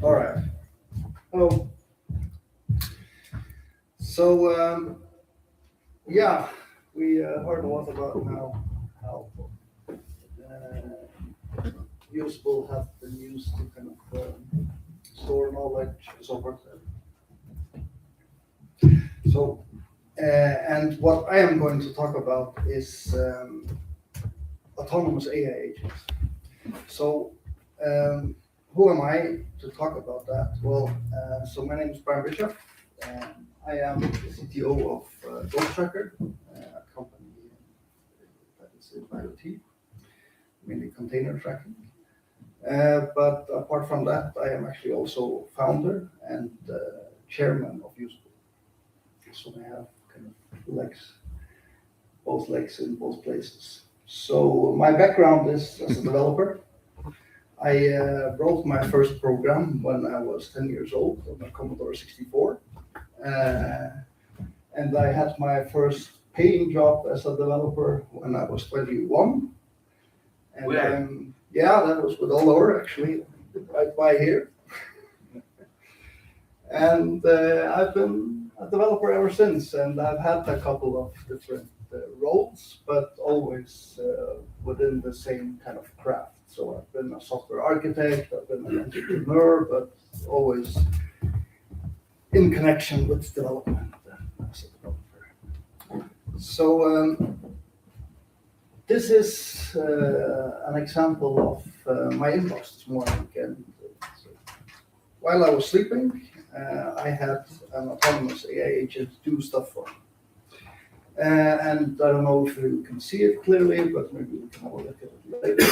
All right. Oh. So, yeah, we heard a lot about now how Usable have been used to kind of store knowledge and so forth. So, and what I am going to talk about is autonomous AI agents. So, who am I to talk about that? Well, so my name is Brian Bischoff. I am the CTO of Tórshavn, a company that is in IoT, mainly container tracking. But apart from that, I am actually also founder and chairman of Usable. So I have kind of both legs in both places. So my background is as a developer. I wrote my first program when I was 10 years old on a Commodore 64. And I had my first paying job as a developer when I was 21. And yeah, that was with Allor, actually, right by here. And I've been a developer ever since, and I've had a couple of different roles, but always within the same kind of craft. So I've been a software architect, I've been an entrepreneur, but always in connection with development as a developer. So this is an example of my inbox this morning. And so while I was sleeping, I had an autonomous AI agent do stuff for me. And I don't know if you can see it clearly, but maybe we can have a look at it later.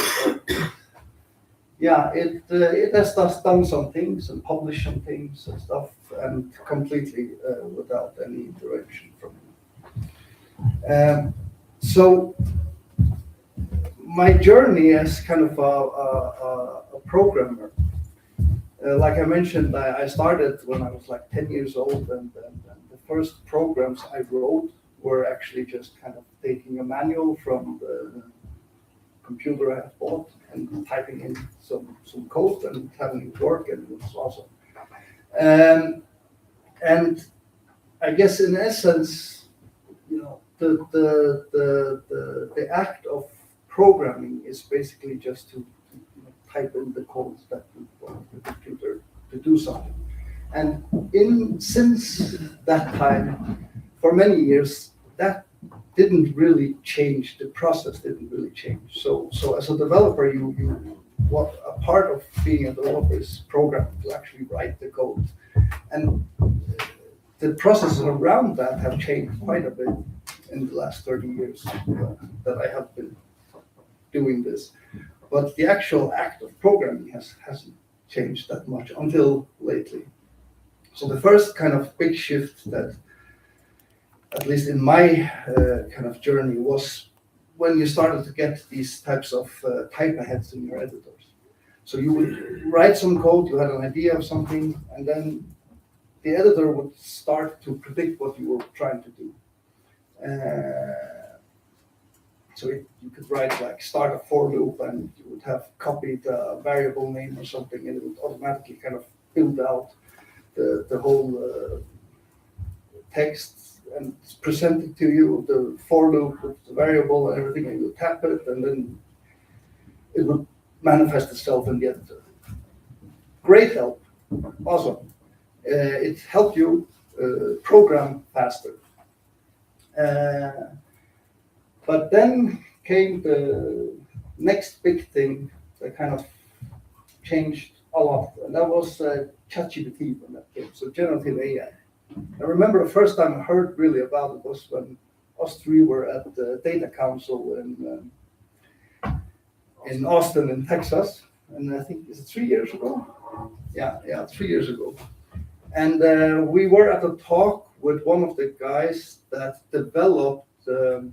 Yeah, it has done some things and published some things and stuff, and completely without any direction from me. So my journey as kind of a programmer, like I mentioned, I started when I was like 10 years old, and the first programs I wrote were actually just kind of taking a manual from the computer I had bought and typing in some code and having it work, and it was awesome. And I guess in essence, you know, the act of programming is basically just to type in the code that you want the computer to do something. And since that time, for many years, that didn't really change. The process didn't really change. So as a developer, what a part of being a developer is programming, to actually write the code. And the processes around that have changed quite a bit in the last 30 years that I have been doing this. But the actual act of programming hasn't changed that much until lately. So the first kind of big shift that, at least in my kind of journey, was when you started to get these types of typeaheads in your editors. So you would write some code, you had an idea of something, and then the editor would start to predict what you were trying to do. So you could write like start a for loop, and you would have copied a variable name or something, and it would automatically kind of build out the whole text and present it to you, the for loop with the variable and everything, and you tap it, and then it would manifest itself in the editor. Great help, awesome. It helped you program faster. But then came the next big thing that kind of changed a lot, and that was ChatGPT when that came, so generative AI. I remember the first time I heard really about it was when us three were at the Data Council in Austin, in Texas, and I think, is it 3 years ago? Yeah, 3 years ago. And we were at a talk with one of the guys that developed the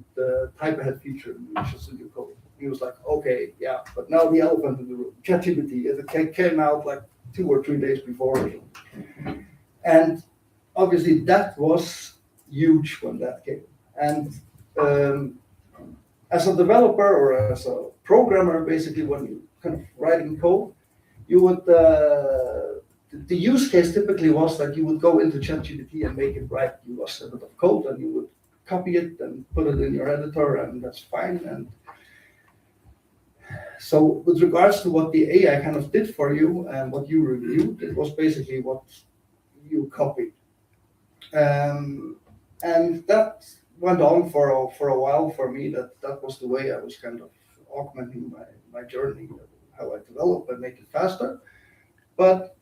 typeahead feature in Visual Studio Code. He was like, okay, yeah, but now the elephant in the room, ChatGPT, it came out like 2 or 3 days before. And obviously that was huge when that came. And as a developer or as a programmer, basically when you kind of writing code, you would the use case typically was that you would go into ChatGPT and make it write you a snippet of code, and you would copy it and put it in your editor, and that's fine. And so with regards to what the AI kind of did for you and what you reviewed, it was basically what you copied. And that went on for a while for me. That was the way I was kind of augmenting my journey, how I develop and make it faster. But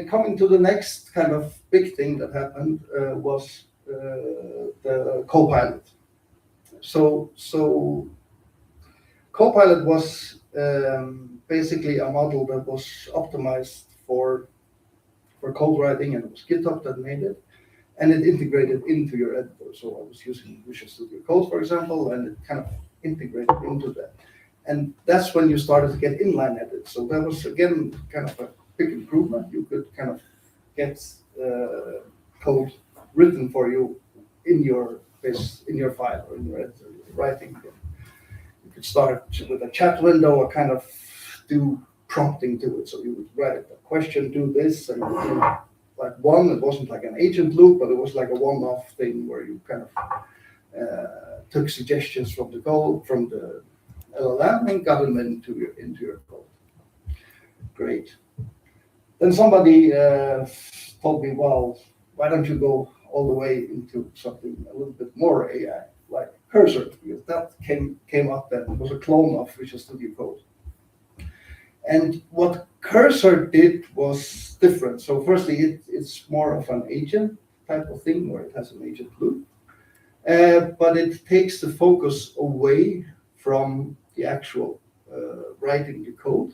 coming to the next kind of big thing that happened was the Copilot. So Copilot was basically a model that was optimized for code writing, and it was GitHub that made it, and it integrated into your editor. So I was using Visual Studio Code, for example, and it kind of integrated into that. And that's when you started to get inline edits. So that was, again, kind of a big improvement. You could kind of get code written for you in your file or in your editor, writing. You could start with a chat window or kind of do prompting to it. So you would write a question, do this, and you do like one. It wasn't like an agent loop, but it was like a one-off thing where you kind of took suggestions from the code, from the LLM, and got them into your code. Great. Then somebody told me, well, why don't you go all the way into something a little bit more AI, like Cursor, because that came up then. It was a clone of Visual Studio Code. And what Cursor did was different. So firstly, it's more of an agent type of thing, where it has an agent loop. But it takes the focus away from the actual writing the code,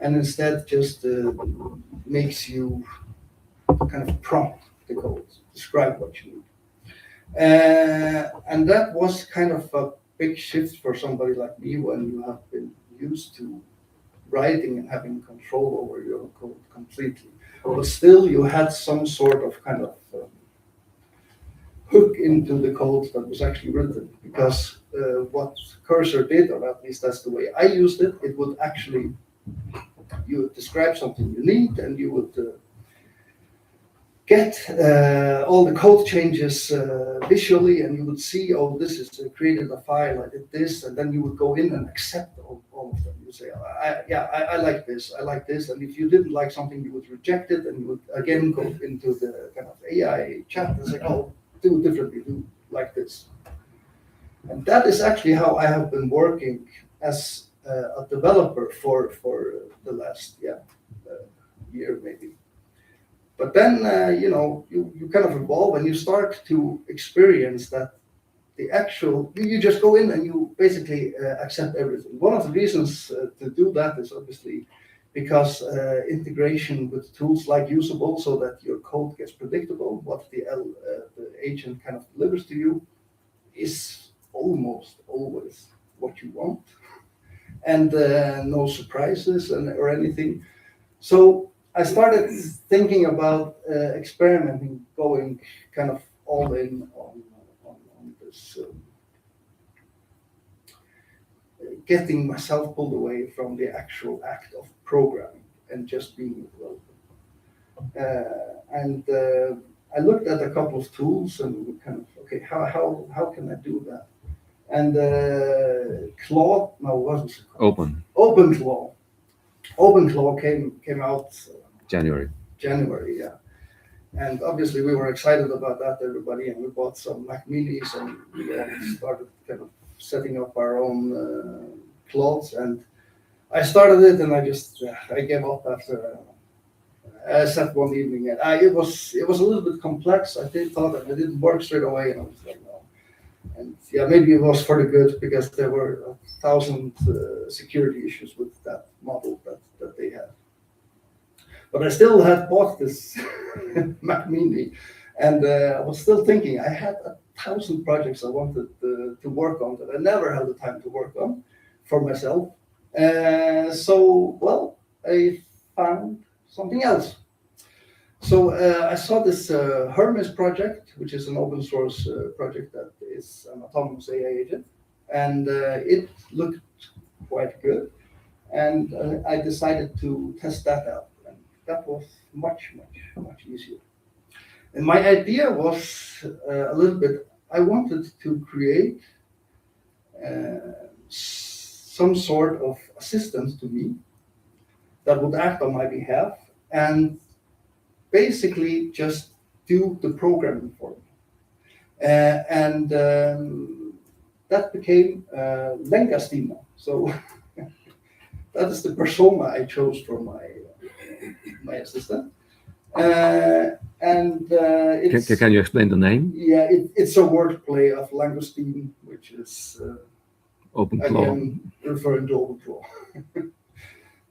and instead just makes you kind of prompt the code, describe what you need. And that was kind of a big shift for somebody like me when you have been used to writing and having control over your code completely. But still, you had some sort of kind of hook into the code that was actually written, because what Cursor did, or at least that's the way I used it, it would actually, you would describe something you need, and you would get all the code changes visually, and you would see, oh, this is created a file, I did this, and then you would go in and accept all of them. You say, I like this, and if you didn't like something, you would reject it, and you would again go into the kind of AI chat and say, oh, do it differently, do like this. And that is actually how I have been working as a developer for the last year maybe. But then you kind of evolve, and you start to experience that the actual, you just go in and you basically accept everything. One of the reasons to do that is obviously because integration with tools like Usable, so that your code gets predictable, what the agent kind of delivers to you is almost always what you want, and no surprises or anything. So I started thinking about experimenting, going kind of all in on this, getting myself pulled away from the actual act of programming and just being a developer. I looked at a couple of tools and kind of, okay, how can I do that? And OpenClaw came out January, yeah. And obviously we were excited about that, everybody, and we bought some Mac Minis, and we started kind of setting up our own claws. And I started it, and I gave up after I sat one evening, and it was a little bit complex. I thought that it didn't work straight away, and I was like, no. And yeah, maybe it was for the good, because there were 1,000 security issues with that model that they had. But I still had bought this Mac Mini, and I was still thinking, I had 1,000 projects I wanted to work on that I never had the time to work on for myself. So I found something else. So I saw this Hermes project, which is an open source project that is an autonomous AI agent, and it looked quite good. And I decided to test that out. that was much easier. And my idea was a little bit, I wanted to create some sort of assistant to me that would act on my behalf and basically just do the programming for me. And that became Langa Stina. So that is the persona I chose for my assistant. Can you explain the name? Yeah, it's a wordplay of Langostine, which is OpenClaw. Again, referring to OpenClaw.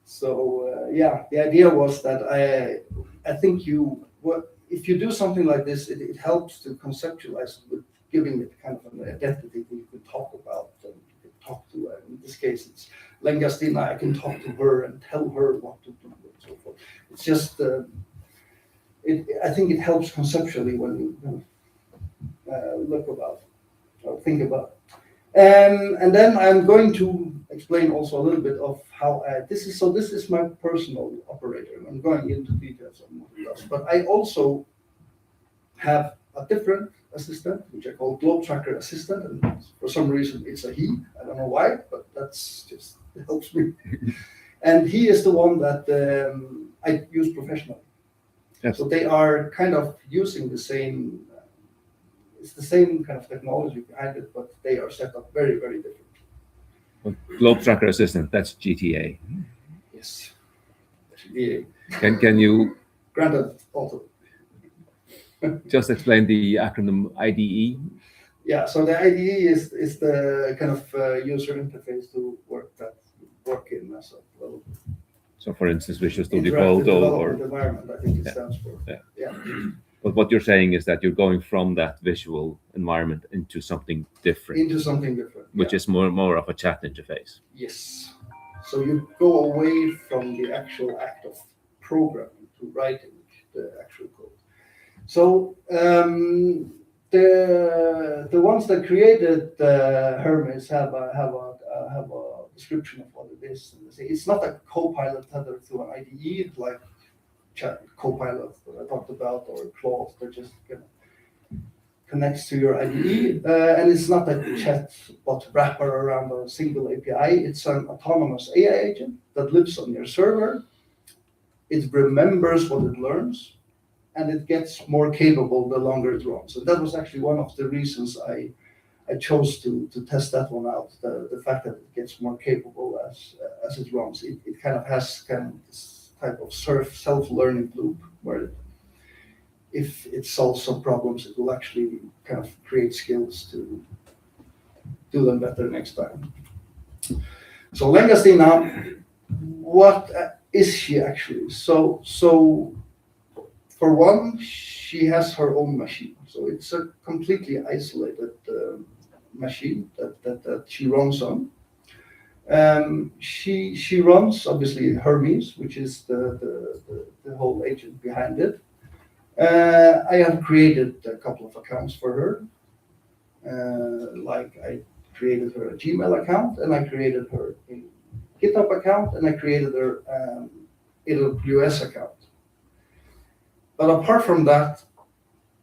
So yeah, the idea was that I think if you do something like this, it helps to conceptualize it with giving it kind of an identity that you can talk about and you can talk to. In this case, it's Langa Stina. I can talk to her and tell her what to do and so forth. It's just, I think it helps conceptually when you look about or think about it. And then I'm going to explain also a little bit of how this is my personal operator. I'm going into details on what it does, but I also have a different assistant, which I call Globe Tracker Assistant, and for some reason it's a he. I don't know why, but that's just, it helps me. And he is the one that I use professionally. Yes. So they are kind of using the same. It's the same kind of technology behind it, but they are set up very different. Well, Globe Tracker Assistant, that's GTA. Yes, GTA. Can you Granted, also. Just explain the acronym IDE? Yeah, so the IDE is the kind of user interface to work in as a developer. So, for instance, Visual Studio Code or environment, I think it stands for. Yeah. But what you're saying is that you're going from that visual environment into something different. Which is more of a chat interface. Yes. So you go away from the actual act of programming to writing the actual code. So the ones that created Hermes have a description of what it is. And they say it's not a copilot tethered to an IDE like Copilot that I talked about, or Claude that just connects to your IDE, and it's not a chatbot wrapper around a single API. It's an autonomous AI agent that lives on your server. It remembers what it learns, and it gets more capable the longer it runs. And that was actually one of the reasons I chose to test that one out. The fact that it gets more capable as it runs. It kind of has this type of self-learning loop where if it solves some problems, it will actually kind of create skills to do them better next time. So Langa Stina, what is she actually? So for one, she has her own machine. So it's a completely isolated machine that she runs on. She runs obviously Hermes, which is the whole agent behind it. I have created a couple of accounts for her. Like I created her a Gmail account, and I created her a GitHub account, and I created her AWS account. But apart from that,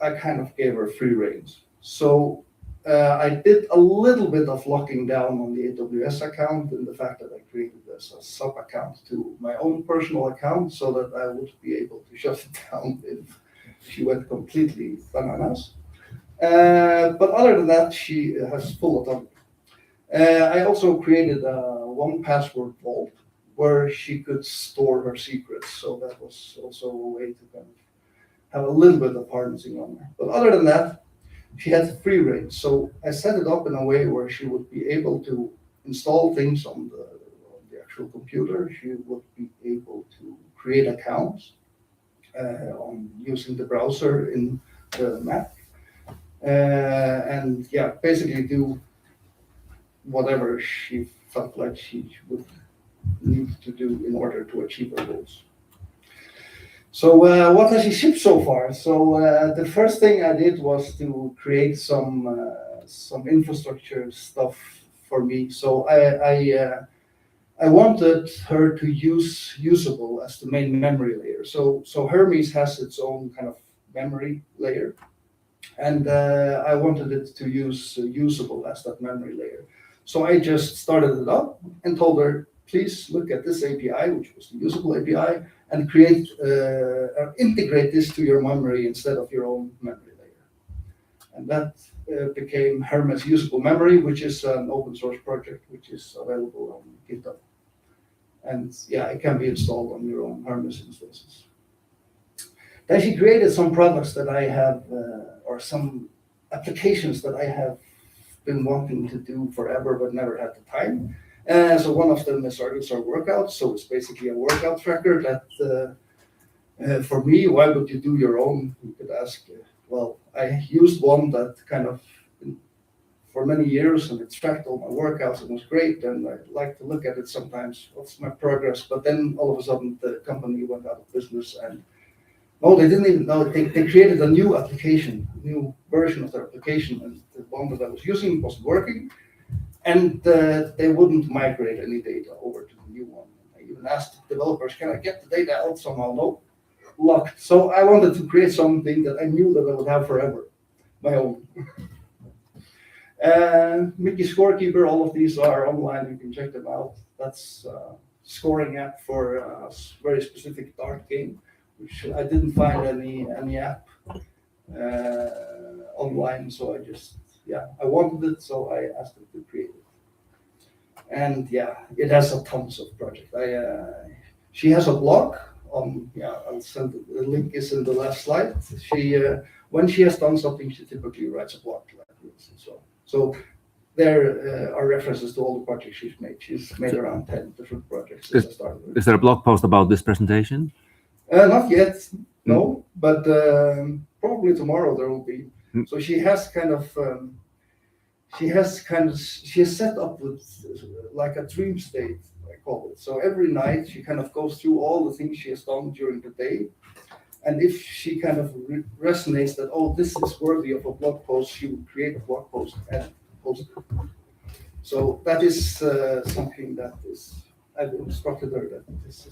I kind of gave her free reins. So I did a little bit of locking down on the AWS account and the fact that I created this a sub account to my own personal account so that I would be able to shut it down if she went completely bananas. But other than that, she has full autonomy. I also created a 1Password vault where she could store her secrets. So that was also a way to kind of have a little bit of harnessing on her. But other than that, she had free rein. So I set it up in a way where she would be able to install things on the actual computer. She would be able to create accounts on using the browser in the Mac. And yeah, basically do whatever she felt like she would need to do in order to achieve her goals. So what has she shipped so far? So the first thing I did was to create some infrastructure stuff for me. So I I wanted her to use Usable as the main memory layer. So Hermes has its own kind of memory layer, and I wanted it to use Usable as that memory layer. So I just started it up and told her, please look at this API, which was the Usable API, and integrate this to your memory instead of your own memory layer. And that became hermes-usable-memory, which is an open source project, which is available on GitHub. And yeah, it can be installed on your own Hermes instances. Then she created some products that I have, or some applications that I have been wanting to do forever, but never had the time. So one of them is our workouts. So it's basically a workout tracker that, for me, why would you do your own? You could ask, well, I used one that kind of, for many years, and it tracked all my workouts. It was great, and I like to look at it sometimes. What's my progress? But then all of a sudden, the company went out of business, and they didn't even know. They created a new application, a new version of their application, and the one that I was using wasn't working, and they wouldn't migrate any data over to the new one. I even asked developers, "Can I get the data out somehow?" No, locked. So I wanted to create something that I knew that I would have forever, my own. Mickey Scorekeeper, all of these are online. You can check them out. That's a scoring app for a very specific dart game, which I didn't find any app online. So I wanted it, so I asked it to create it. And yeah, it has a tons of projects. She has a blog on, I'll send it. The link is in the last slide. When she has done something, she typically writes a blog like this. So there are references to all the projects she's made. She's made around 10 different projects since I started with. Is there a blog post about this presentation? Not yet, no, but probably tomorrow there will be. So she has set up with like a dream state, I call it. So every night she kind of goes through all the things she has done during the day. And if she kind of resonates that, this is worthy of a blog post, she will create a blog post and post it. So that is something that I've instructed her that this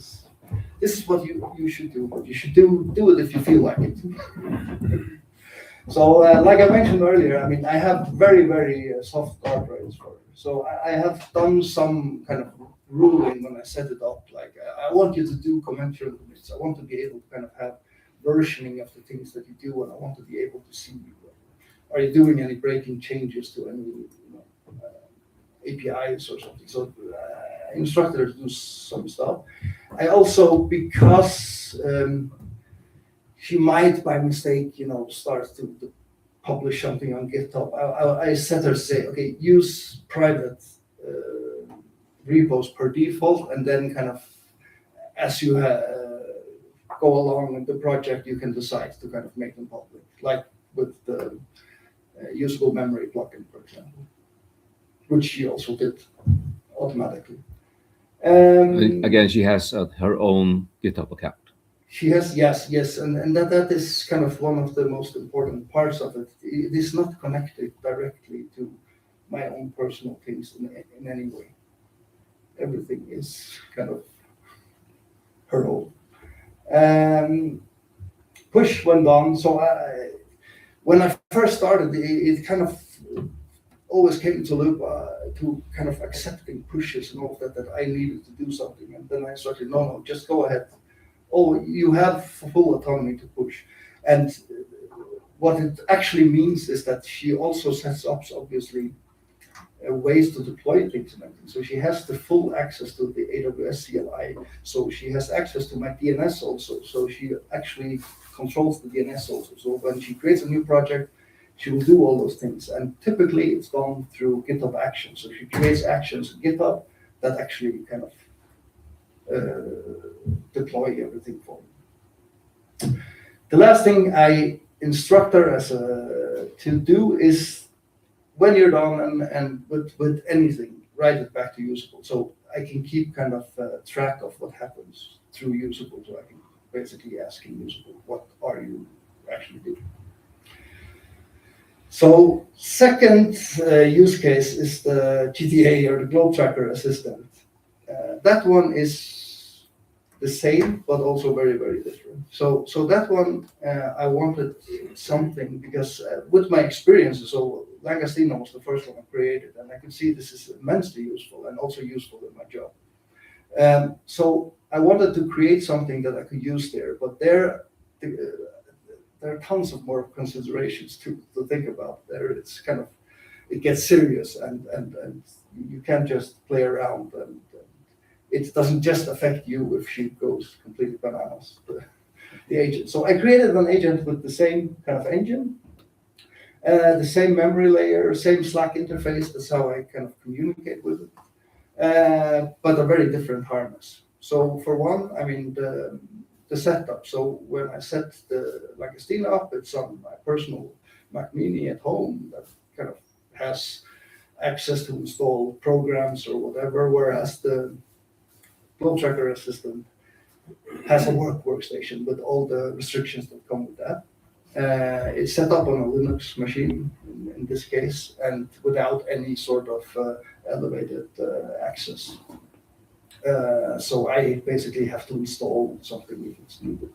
is what you should do, but you should do it if you feel like it. So like I mentioned earlier, I mean, I have very, very soft guardrails for her. So I have done some kind of ruling when I set it up, like I want you to do commensurate commits. I want to be able to kind of have versioning of the things that you do, and I want to be able to see, are you doing any breaking changes to any APIs or something. So I instructed her to do some stuff. I also, because she might by mistake, start to publish something on GitHub, I set her to say, okay, use private repos per default, and then kind of as you go along in the project, you can decide to kind of make them public, like with the usable memory plugin, for example, which she also did automatically. Again, she has her own GitHub account. She has, yes, and that is kind of one of the most important parts of it. It is not connected directly to my own personal things in any way. Everything is kind of her own. Push went on. So when I first started, it kind of always came to loop to kind of accepting pushes and all of that I needed to do something. And then I started, no, just go ahead. You have full autonomy to push. And what it actually means is that she also sets up, obviously, ways to deploy things and everything. So she has the full access to the AWS CLI. So she has access to my DNS also. So she actually controls the DNS also. So when she creates a new project, she will do all those things. And typically it's done through GitHub Actions. So she creates actions in GitHub that actually kind of deploy everything for me. The last thing I instruct her to do is, when you're done and with anything, write it back to Usable. So I can keep kind of track of what happens through Usable. So I can basically ask in Usable, what are you actually doing? So second use case is the GTA or the Globe Tracker Assistant. That one is the same, but also very, very different. So that one, I wanted something because with my experiences, so Langa Stina was the first one I created, and I could see this is immensely useful and also useful in my job. So I wanted to create something that I could use there, but there are tons of more considerations to think about. There, it's kind of, it gets serious, and you can't just play around, and it doesn't just affect you if she goes completely bananas, the agent. So I created an agent with the same kind of engine, the same memory layer, same Slack interface. That's how I kind of communicate with it, but a very different harness. So for one, I mean, the setup. So when I set the Langa Stina up, it's on my personal Mac Mini at home that kind of has access to install programs or whatever, whereas the Flow Tracker Assistant has a workstation with all the restrictions that come with that. It's set up on a Linux machine in this case, and without any sort of elevated access. So I basically have to install something if it's needed.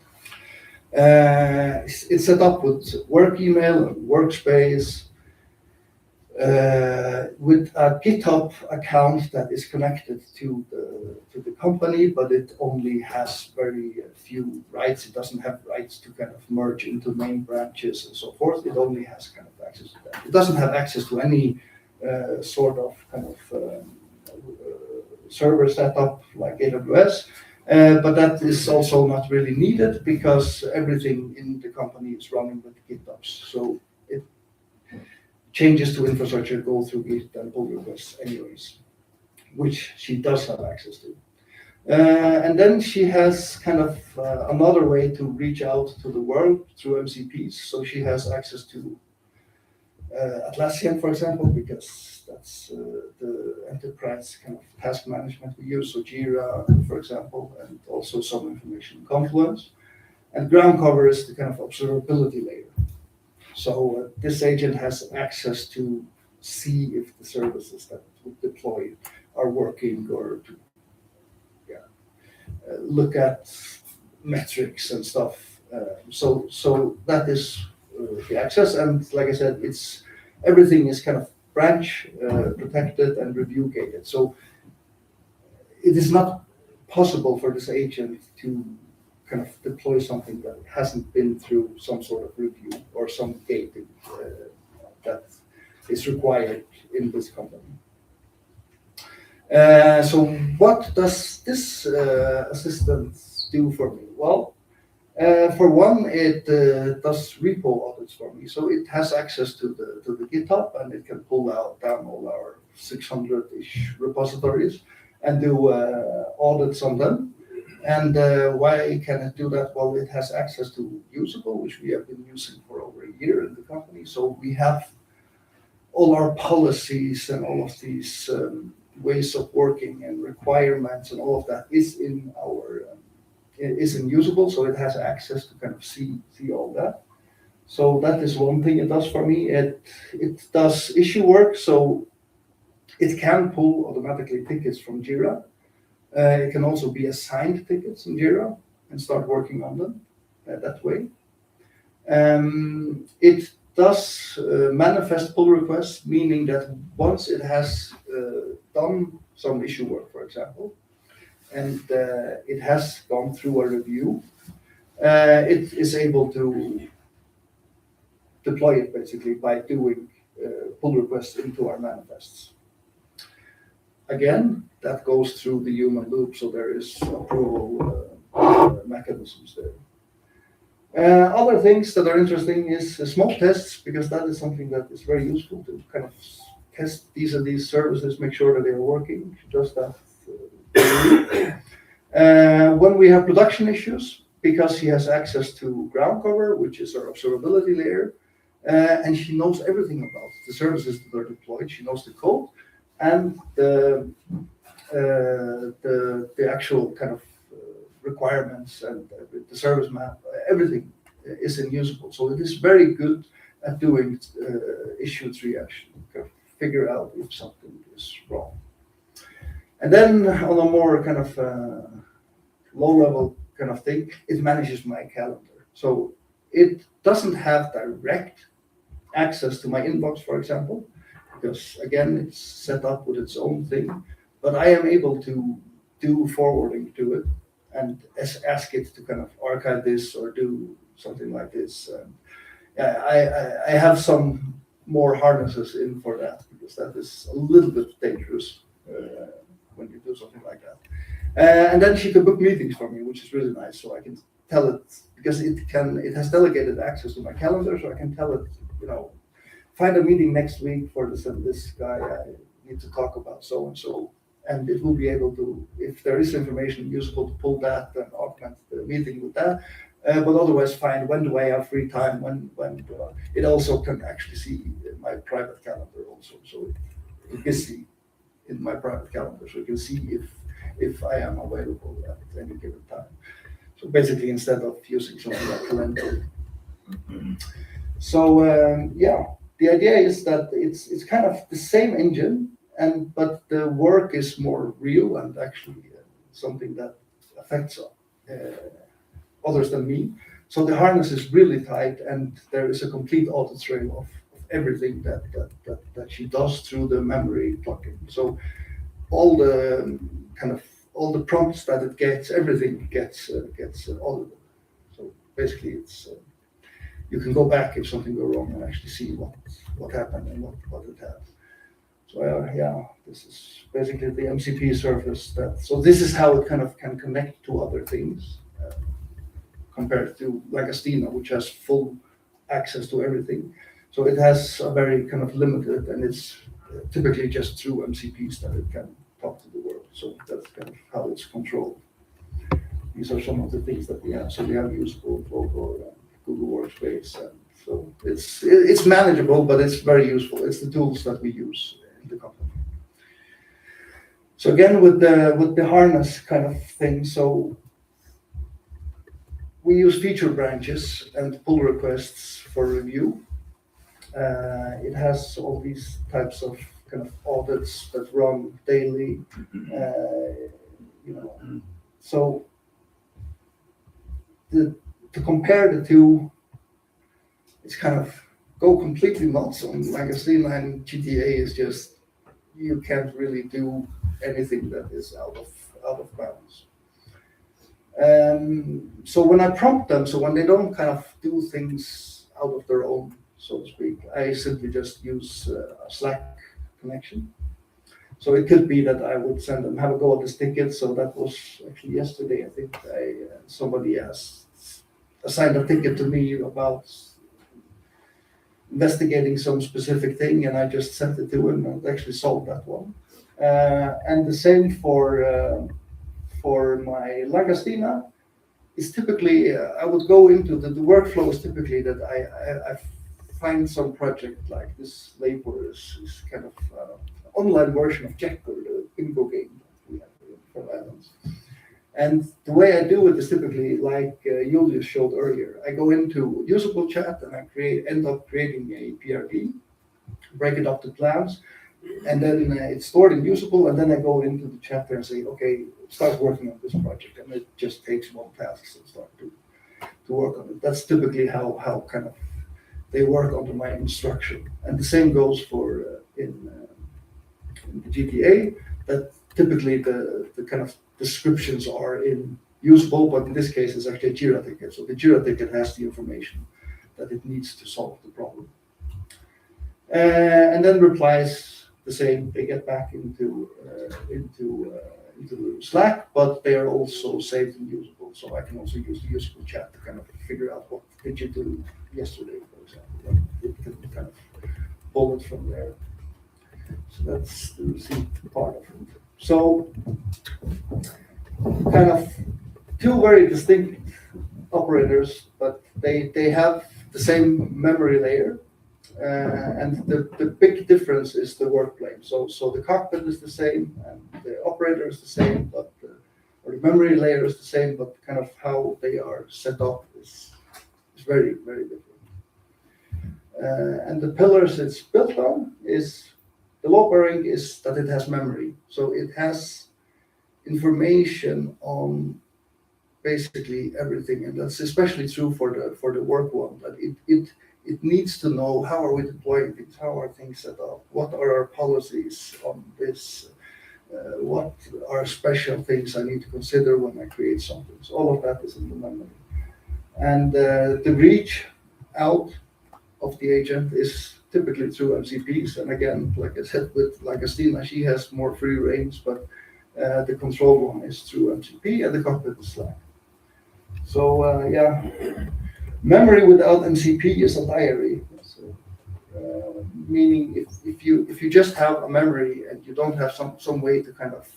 It's set up with work email and workspace, with a GitHub account that is connected to the company, but it only has very few rights. It doesn't have rights to kind of merge into main branches and so forth. It only has kind of access to that. It doesn't have access to any sort of kind of server setup like AWS, but that is also not really needed because everything in the company is running with GitHub. So changes to infrastructure go through Git and pull requests anyways, which she does have access to. And then she has kind of another way to reach out to the world through MCPs. So she has access to Atlassian, for example, because that's the enterprise kind of task management we use. So Jira, for example, and also some information in Confluence. And ground cover is the kind of observability layer. So this agent has access to see if the services that we deploy are working, or to look at metrics and stuff. So that is the access, and like I said, everything is kind of branch protected and review gated. So it is not possible for this agent to kind of deploy something that hasn't been through some sort of review or some gating that is required in this company. So what does this assistant do for me? Well, for one, it does repo audits for me. So it has access to the GitHub, and it can pull down all our 600-ish repositories and do audits on them. And why can it do that? Well, it has access to Usable, which we have been using for over a year in the company. So we have all our policies and all of these ways of working and requirements and all of that is in Usable. So it has access to kind of see all that. So that is one thing it does for me. It does issue work, so it can pull automatically tickets from Jira. It can also be assigned tickets in Jira and start working on them that way. It does manifest pull requests, meaning that once it has done some issue work, for example, and it has gone through a review, it is able to deploy it basically by doing pull requests into our manifests. Again, that goes through the human loop, so there is approval mechanisms there. Other things that are interesting is smoke tests, because that is something that is very useful to kind of test these and these services, make sure that they are working. Just that. When we have production issues, because he has access to ground cover, which is our observability layer, and she knows everything about the services that are deployed. She knows the code and the actual kind of requirements and the service map. Everything is in Usable, so it is very good at doing issue triage, figure out if something is wrong. And then on a more kind of low-level kind of thing, it manages my calendar. So it doesn't have direct access to my inbox, for example, because again, it's set up with its own thing, but I am able to do forwarding to it and ask it to kind of archive this or do something like this. I have some more harnesses in for that, because that is a little bit dangerous when you do something like that. And then she can book meetings for me, which is really nice. So I can tell it, because it has delegated access to my calendar, so I can tell it, find a meeting next week for this and this guy. I need to talk about so and so, and it will be able to, if there is information usable, to pull that and augment the meeting with that. But otherwise, find when do I have free time? When do I? It also can actually see my private calendar also, so it's busy in my private calendar, so you can see if I am available at any given time. So basically, instead of using something like calendar. So the idea is that it's kind of the same engine, but the work is more real and actually something that affects others than me. So the harness is really tight, and there is a complete audit trail of everything that she does through the memory plugin. So all the prompts that it gets, everything gets audited. So basically, it's you can go back if something go wrong and actually see what happened and what it had. So this is basically the MCP service. So this is how it kind of can connect to other things compared to Langa Stina, which has full access to everything. So it has a very kind of limited, and it's typically just through MCPs that it can talk to the world. So that's kind of how it's controlled. These are some of the things that we have. So we have Usable, Google Workspace, and so it's manageable, but it's very useful. It's the tools that we use in the company. So again, with the harness kind of thing, so we use feature branches and pull requests for review. It has all these types of kind of audits that run daily, So to compare the two, it's kind of go completely nuts on Langa Stina, and GTA is just, you can't really do anything that is out of bounds. So when I prompt them, so when they don't kind of do things out of their own, so to speak, I simply just use a Slack connection. So it could be that I would send them, have a go at this ticket. So that was actually yesterday, I think somebody assigned a ticket to me about investigating some specific thing, and I just sent it to him and actually solved that one. And the same for my Langa Stina is typically, I would go into the workflow is typically that I find some project like this labor is kind of online version of Checker, the bingo game that we have for islands. And the way I do it is typically like Julius showed earlier. I go into usable chat and I end up creating a PRD, break it up to plans, and then it's stored in usable, and then I go into the chat there and say, okay, start working on this project, and it just takes one task and start to work on it. That's typically how kind of they work under my instruction. And the same goes for in the GTA, that typically the kind of descriptions are in usable, but in this case it's actually a Jira ticket. So the Jira ticket has the information that it needs to solve the problem. And then replies the same, they get back into Slack, but they are also saved in usable. So I can also use the usable chat to kind of figure out what did you do yesterday, for example. It can kind of pull it from there. So that's the receipt part of it. So kind of two very distinct operators, but they have the same memory layer. And the big difference is the work plane. So the cockpit is the same, and the operator is the same, but or the memory layer is the same, but kind of how they are set up is very, very different. And the pillars it's built on is, the load bearing is that it has memory. So it has information on basically everything, and that's especially true for the work one. That it needs to know how are we deploying things, how are things set up, what are our policies on this, what are special things I need to consider when I create something. So all of that is in the memory, and the reach out of the agent is typically through MCPs. And again, like I said, with Langa Stina, she has more free range, but the control one is through MCP, and the cockpit is Slack. So yeah, memory without MCP is a diary. So, meaning if you just have a memory and you don't have some way to kind of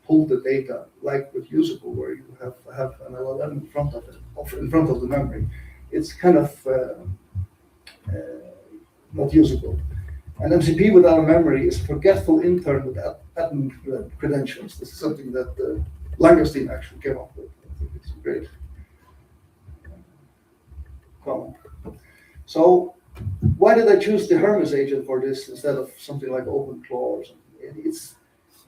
pull the data, like with Usable, where you have an LLM in front of it, in front of the memory, it's kind of not usable. And MCP without a memory is a forgetful intern with admin credentials. This is something that Langa Stina actually came up with. I think it's great. So why did I choose the Hermes agent for this instead of something like OpenClaw or something?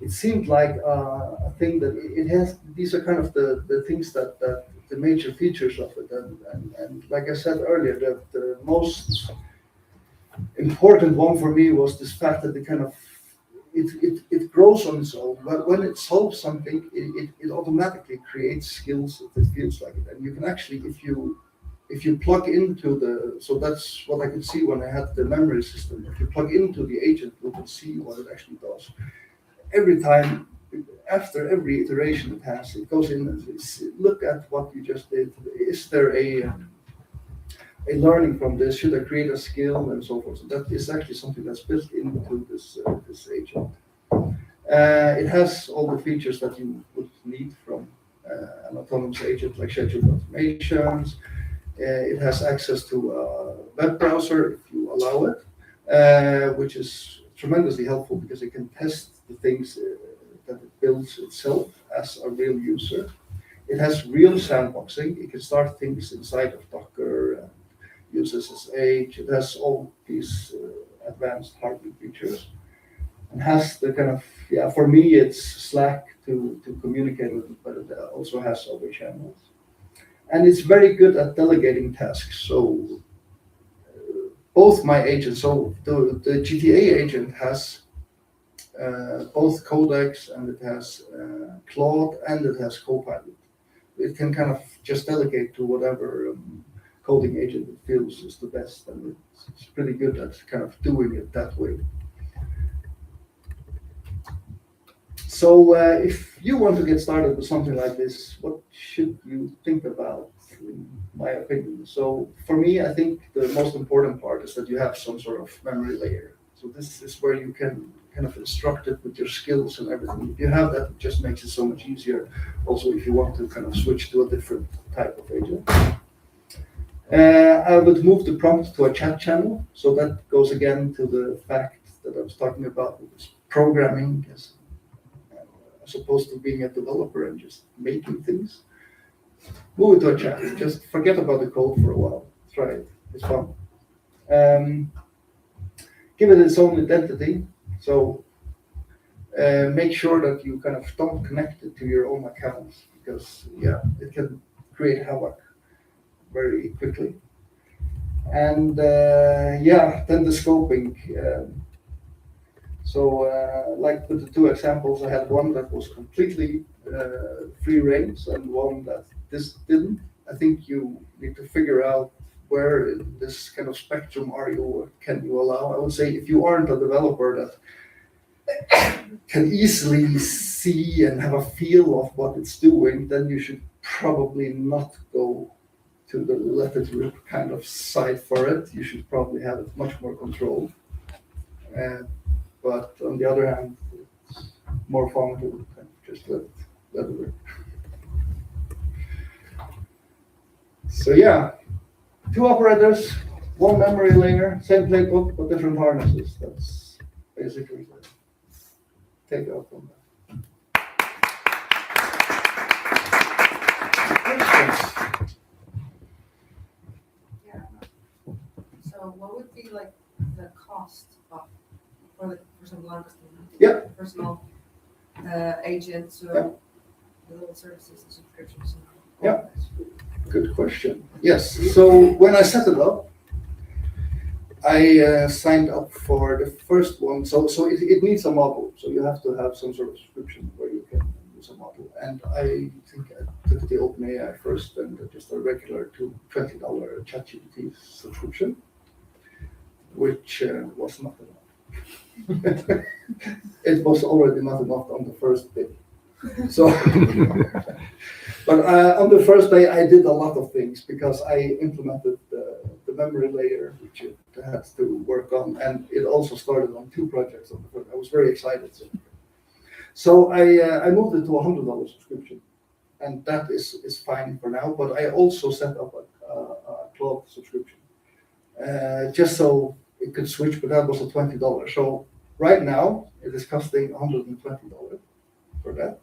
It seemed like a thing that it has. These are kind of the things that the major features of it, and like I said earlier, the most important one for me was this fact that it grows on its own. But when it solves something, it automatically creates skills that it feels like it, and you can actually, if you plug into so that's what I could see when I had the memory system. If you plug into the agent, you can see what it actually does. Every time, after every iteration it has, it goes in and look at what you just did. Is there a learning from this? Should I create a skill and so forth? So that is actually something that's built into this agent. It has all the features that you would need from an autonomous agent, like scheduled automations. It has access to a web browser if you allow it, which is tremendously helpful because it can test the things that it builds itself as a real user. It has real sandboxing. It can start things inside of Docker, use SSH. It has all these advanced hardware features, and has the kind of, for me, it's Slack to communicate with it, but it also has other channels. And it's very good at delegating tasks. So both my agents, so the GTA agent has both Codex, and it has Claude, and it has Copilot. It can kind of just delegate to whatever coding agent it feels is the best, and it's pretty good at kind of doing it that way. So if you want to get started with something like this, what should you think about, in my opinion? So for me, I think the most important part is that you have some sort of memory layer. So this is where you can kind of instruct it with your skills and everything. If you have that, it just makes it so much easier. Also, if you want to kind of switch to a different type of agent. I would move the prompt to a chat channel. So that goes again to the fact that I was talking about with this programming as opposed to being a developer and just making things. Move it to a chat. Just forget about the code for a while. Try it. It's fun. Give it its own identity. So make sure that you kind of don't connect it to your own accounts, because it can create havoc very quickly. And then the scoping. Like with the two examples, I had one that was completely free range and one that this didn't. I think you need to figure out where in this kind of spectrum are you, or can you allow. I would say if you aren't a developer that can easily see and have a feel of what it's doing, then you should probably not go to the let it rip kind of side for it. You should probably have it much more controlled. But on the other hand, it's more fun to kind of just let it rip. So two operators, one memory layer, same playbook, but different harnesses. That's basically the takeout from that. Yeah. So what would be like the cost of for some Langa Stina? Yeah. Personal agent. So the little services and subscriptions? Yeah. Good question. Yes. So when I set it up, I signed up for the first one. So it needs a model. So you have to have some sort of subscription where you can use a model. And I think I took the OpenAI first and just a regular $20 ChatGPT subscription, which was not enough. It was already not enough on the first day. So, but on the first day, I did a lot of things because I implemented the memory layer, which it had to work on, and it also started on 2 projects on the first. I was very excited. So I moved it to $100 subscription, and that is fine for now. But I also set up a Claude subscription, just so it could switch. But that was a $20. So right now it is costing $120 for that.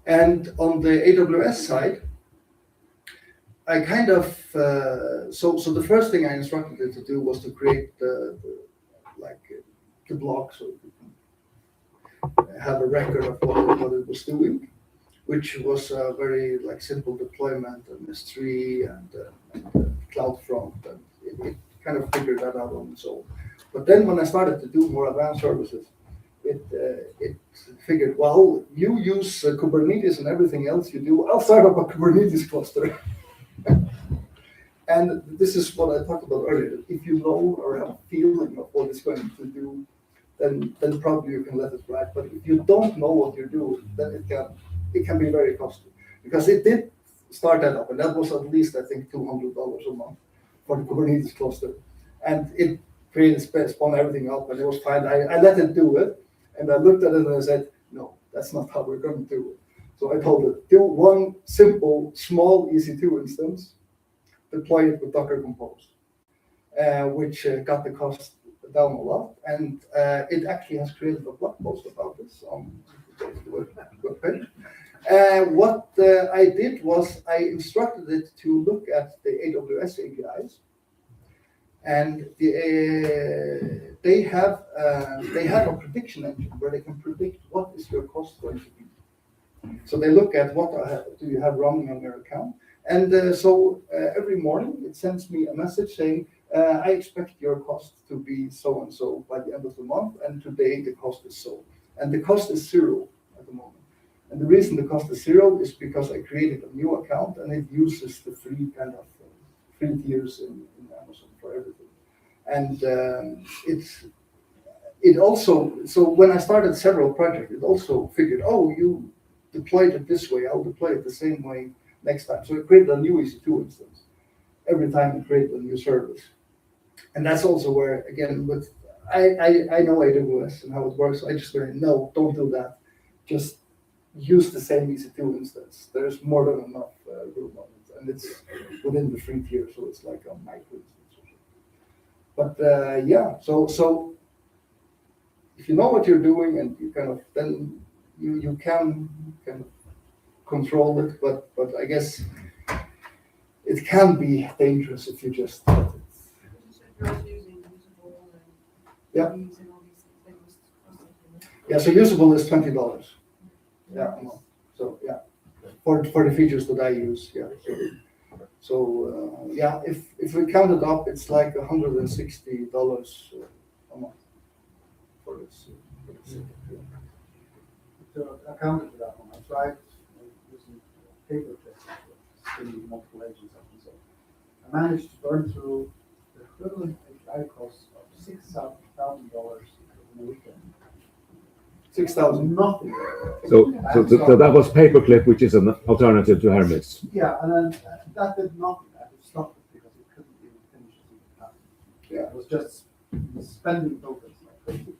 And on the AWS side, I kind of so the first thing I instructed it to do was to create the blog, so you can have a record of what it was doing, which was a very simple deployment and S3 and CloudFront, and it kind of figured that out on its own. But then when I started to do more advanced services, it figured, well, you use Kubernetes and everything else you do. I'll start up a Kubernetes cluster. And this is what I talked about earlier. If you know or have a feeling of what it's going to do, then probably you can let it ride. But if you don't know what you're doing, then it can be very costly. Because it did start that up, and that was at least, I think, $200 a month for the Kubernetes cluster. And it created, spun everything up, and it was fine. I let it do it. And I looked at it and I said, no, that's not how we're going to do it. So I told it, do one simple, small EC2 instance, deploy it with Docker Compose, which got the cost down a lot. And it actually has created a blog post about this on the webpage. What I did was I instructed it to look at the AWS APIs. And they have a prediction engine where they can predict what is your cost going to be. So they look at what do you have running on your account, and so every morning it sends me a message saying I expect your cost to be so and so by the end of the month, and today the cost is so, and the cost is 0 at the moment. And the reason the cost is 0 is because I created a new account and it uses the free tiers in Amazon for everything. And it also, so when I started several projects, it also figured, oh, you deployed it this way, I'll deploy it the same way next time. So it created a new EC2 instance every time it created a new service. And that's also where, again, I know AWS and how it works. So I just went, no, don't do that. Just use the same EC2 instance. There's more than enough room on it. And it's within the free tier, so it's like a micro instance. But yeah, so if you know what you're doing and you then you can kind of control it, but I guess it can be dangerous if you just let it. Yeah. Yeah, so usable is $20. Yeah, so yeah, for the features that I use, yeah. So yeah, if we count it up, it's like $160 a month for this. So I counted that one. I tried using paper tests, spinning multiple agents up and so. I managed to burn through the equivalent API costs of $6,000 in a weekend. 6,000. Nothing. So that was paperclip, which is an alternative to Hermes. Yeah, and then that did nothing. I just stopped it because it couldn't even finish the task. Yeah. It was just spending tokens like crazy.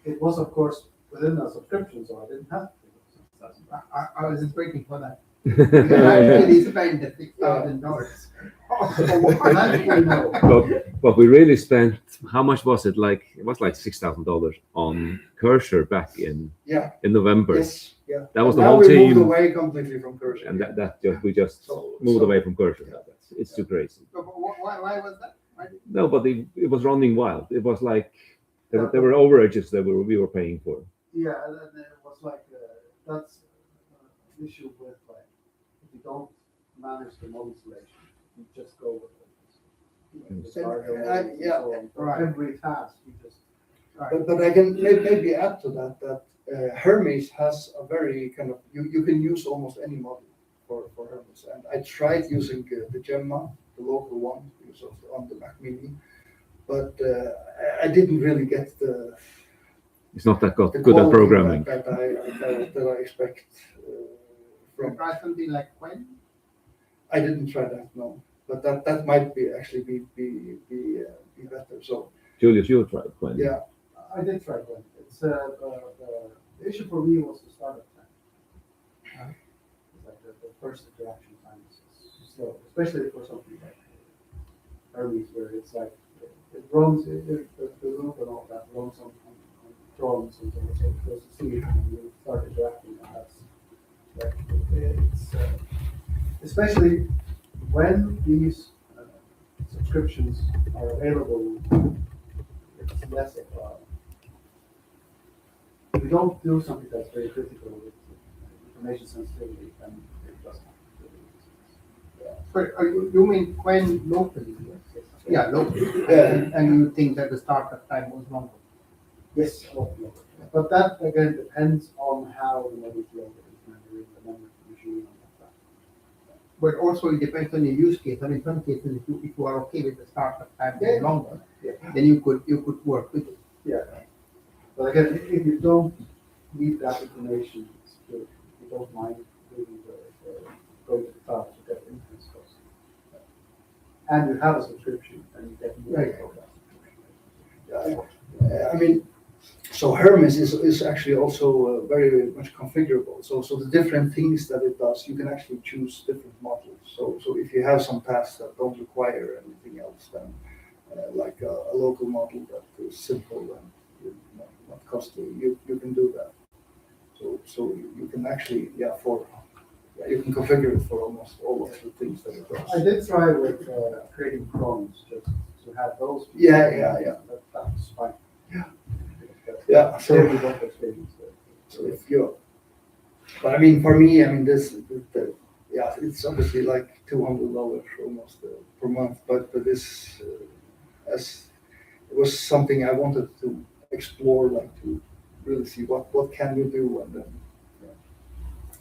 It was, of course, within a subscription, so I didn't have to pay $6,000. I was just waiting for that. Actually spend the $6,000. But we really spent, how much was it? It was like $6,000 on Cursor back in November. Yes, yeah. That was and the whole we team. Moved away completely from Cursor. And we just moved away from Cursor. Yeah. It's too crazy. Why was that? No, but it was running wild. It was like there were overages that we were paying for. Yeah, and then it was like issue with like if you don't manage the model selection, you just go with it. For every task, you just. But I can maybe add to that Hermes has a very kind of you can use almost any model for Hermes, and I tried using the Gemma, the local one, because of on the Mac Mini, but I didn't really get the. It's not that good quality at programming. that I expect from. Try something like Quen. I didn't try that, no, but that might be actually be better. So Julius, you tried Quen. yeah. I did try one. It's the issue for me was the startup time. It's like the first interaction time is slow, especially for something like Hermes, where it's like it runs the loop and all that runs on drawings and so it goes to sleep and you start interacting, and that's like it's especially when these subscriptions are available. It's less of if you don't do something that's very critical with information sensitivity, then it doesn't really But you mean Quen locally? Yes. Yeah, locally. Yeah. And you think that the startup time was longer? Yes, but that again depends on how the model is loaded and the memory machine and that. But also it depends on your use case. I mean, in some cases, if you are okay with the startup time being longer, then you could work with it. Yeah. But again, if you don't need that information, if you don't mind doing going to the cloud to get inference costs, and you have a subscription, and you get more of that subscription. I mean, so Hermes is actually also very much configurable. So the different things that it does, you can actually choose different modules. So if you have some tasks that don't require anything else, then like a local model that is simple and not costly, you can do that. So you can actually you can configure it for almost all of the things that it does. I did try with creating clones just to have those. Yeah. That's fine. Yeah. So you don't experience it. So if you, but I mean, for me, I mean, it's obviously like $200 almost per month, but this as it was something I wanted to explore, like to really see what can you do, and then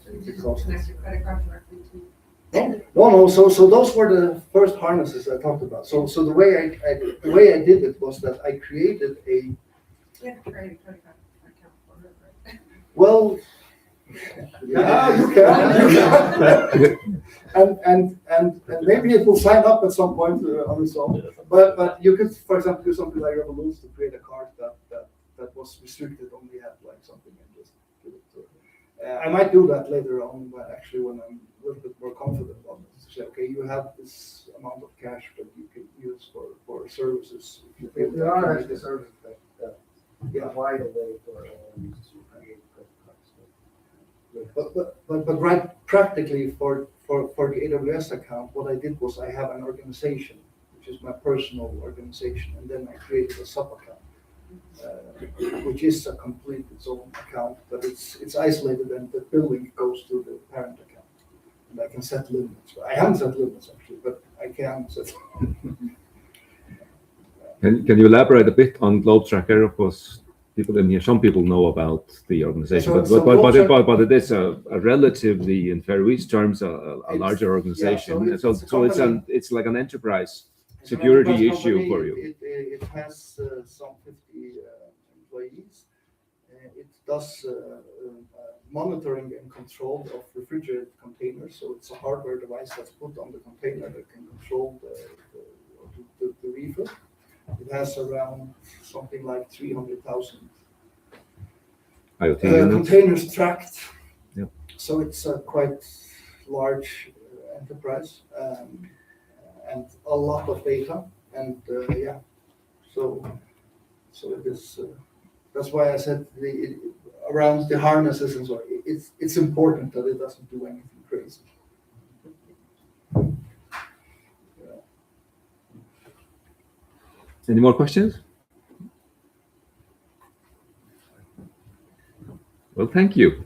So you just connect your credit card directly to. no. So those were the first harnesses I talked about. So the way I did it was that I created a. You have to create a credit card account for it, right? Well, yeah, you can. and maybe it will sign up at some point on its own. But you could, for example, do something like Revolut to create a card that was restricted, only had like something and just give it to it. I might do that later on, but actually when I'm a little bit more confident on it, to say, okay, you have this amount of cash that you can use for services. If you feel There are actually services that provide a way for users to create credit cards. But right practically for the AWS account, what I did was I have an organization, which is my personal organization, and then I created a sub account, which is a complete its own account, but it's isolated and the billing goes to the parent account, and I can set limits. I haven't set limits actually, but I can set. Can you elaborate a bit on Globe Tracker? Of course, people in here, some people know about the organization, but it is a relatively, in Faroese terms, a larger organization. Yeah, so it's like an enterprise security issue for you. It has some 50 employees. It does monitoring and control of refrigerated containers. So it's a hardware device that's put on the container that can control the refill. It has around something like 300,000 IoT containers tracked. Yep. So it's a quite large enterprise and a lot of data. And so it is. That's why I said around the harnesses and so on, it's important that it doesn't do anything crazy. Any more questions? Well, thank you.